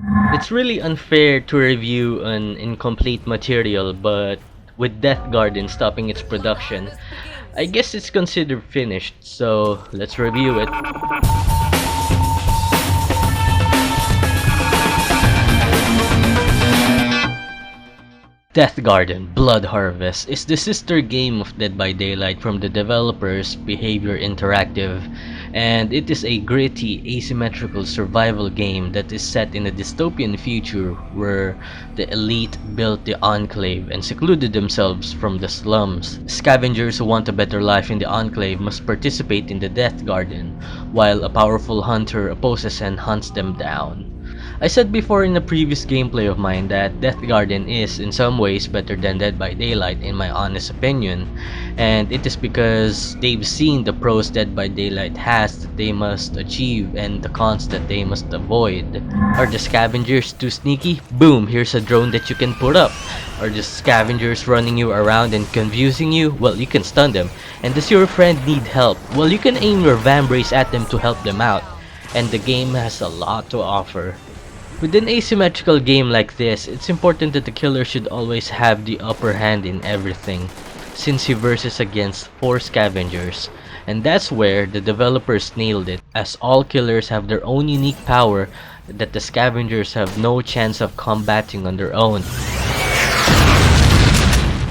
It's really unfair to review an incomplete material, but with Deathgarden stopping its production, I guess it's considered finished, so let's review it. Deathgarden Bloodharvest is the sister game of Dead by Daylight from the developers Behavior Interactive, and it is a gritty, asymmetrical survival game that is set in a dystopian future where the elite built the Enclave and secluded themselves from the slums. Scavengers who want a better life in the Enclave must participate in the Death Garden, while a powerful hunter opposes and hunts them down. I said before in a previous gameplay of mine that Deathgarden is in some ways better than Dead by Daylight in my honest opinion, and it is because they've seen the pros Dead by Daylight has that they must achieve and the cons that they must avoid. Are the scavengers too sneaky? Boom, here's a drone that you can put up. Are the scavengers running you around and confusing you? Well, you can stun them. And does your friend need help? Well, you can aim your vambrace at them to help them out. And the game has a lot to offer. With an asymmetrical game like this, it's important that the killer should always have the upper hand in everything, since he versus against 4 scavengers, and that's where the developers nailed it, as all killers have their own unique power that the scavengers have no chance of combating on their own.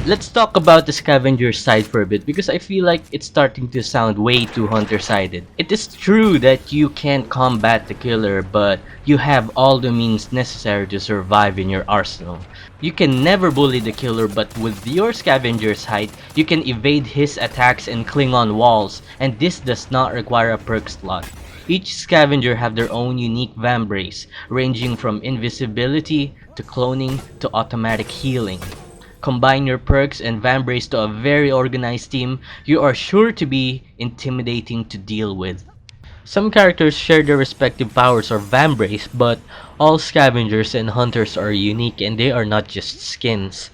Let's talk about the scavenger side for a bit because I feel like it's starting to sound way too hunter-sided. It is true that you can't combat the killer, but you have all the means necessary to survive in your arsenal. You can never bully the killer, but with your scavenger's height, you can evade his attacks and cling on walls, and this does not require a perk slot. Each scavenger have their own unique vambrace, ranging from invisibility to cloning to automatic healing. Combine your perks and vambrace to a very organized team, you are sure to be intimidating to deal with. Some characters share their respective powers or vambrace, but all scavengers and hunters are unique and they are not just skins.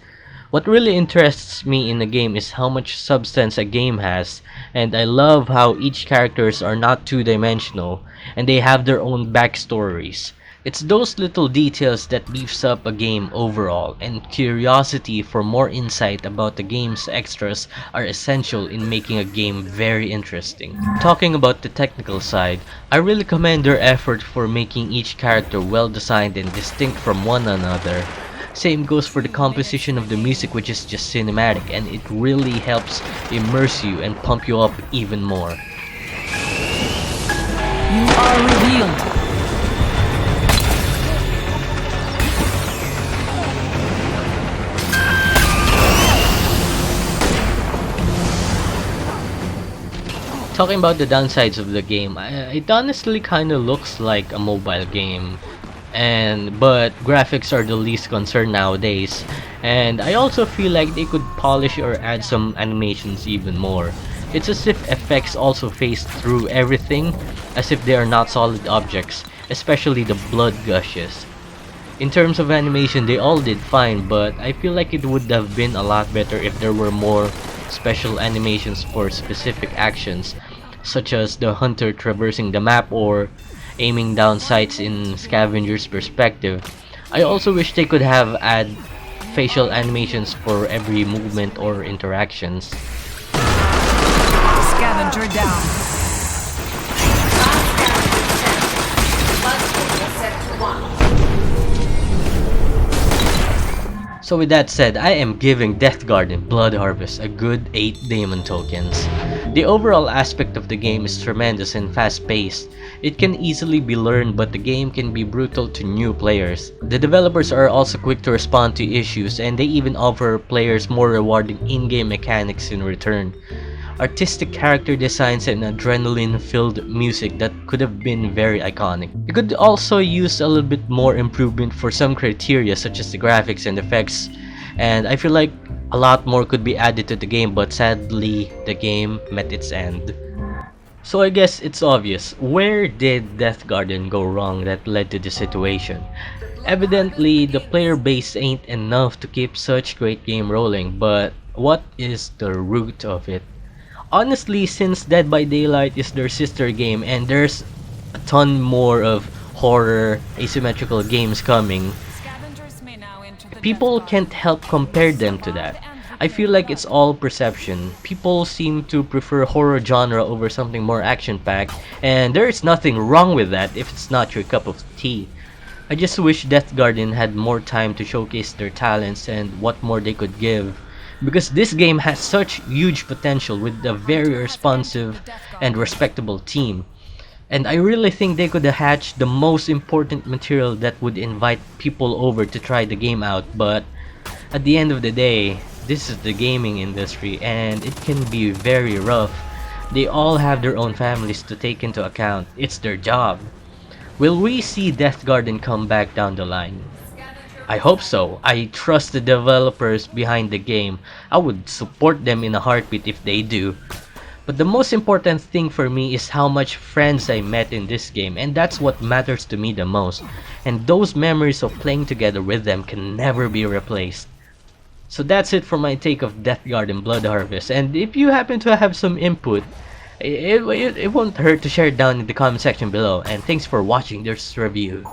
What really interests me in the game is how much substance a game has, and I love how each characters are not two-dimensional and they have their own backstories. It's those little details that beefs up a game overall, and curiosity for more insight about the game's extras are essential in making a game very interesting. Talking about the technical side, I really commend their effort for making each character well designed and distinct from one another. Same goes for the composition of the music, which is just cinematic and it really helps immerse you and pump you up even more. You are revealed. Talking about the downsides of the game, it honestly kinda looks like a mobile game, but graphics are the least concern nowadays, and I also feel like they could polish or add some animations even more. It's as if effects also phase through everything, as if they are not solid objects, especially the blood gushes. In terms of animation, they all did fine, but I feel like it would have been a lot better if there were more special animations for specific actions, such as the hunter traversing the map or aiming down sights in scavenger's perspective. I also wish they could have add facial animations for every movement or interactions. Scavenger down. So with that said, I am giving Deathgarden Bloodharvest a good 8 Daemon tokens. The overall aspect of the game is tremendous and fast-paced. It can easily be learned, but the game can be brutal to new players. The developers are also quick to respond to issues, and they even offer players more rewarding in-game mechanics in return. Artistic character designs and adrenaline-filled music that could have been very iconic. You could also use a little bit more improvement for some criteria such as the graphics and effects, and I feel like a lot more could be added to the game, but sadly the game met its end. So I guess it's obvious, where did Deathgarden go wrong that led to this situation? Evidently, the player base ain't enough to keep such great game rolling, but what is the root of it? Honestly, since Dead by Daylight is their sister game and there's a ton more of horror, asymmetrical games coming, people can't help compare them to that. I feel like it's all perception. People seem to prefer horror genre over something more action-packed, and there is nothing wrong with that if it's not your cup of tea. I just wish Deathgarden had more time to showcase their talents and what more they could give. Because this game has such huge potential with a very responsive and respectable team. And I really think they could hatch the most important material that would invite people over to try the game out. But at the end of the day, this is the gaming industry and it can be very rough. They all have their own families to take into account. It's their job. Will we see Deathgarden come back down the line? I hope so. I trust the developers behind the game. I would support them in a heartbeat if they do. But the most important thing for me is how much friends I met in this game, and that's what matters to me the most. And those memories of playing together with them can never be replaced. So that's it for my take of Deathgarden Bloodharvest, and if you happen to have some input, it won't hurt to share it down in the comment section below, and thanks for watching this review.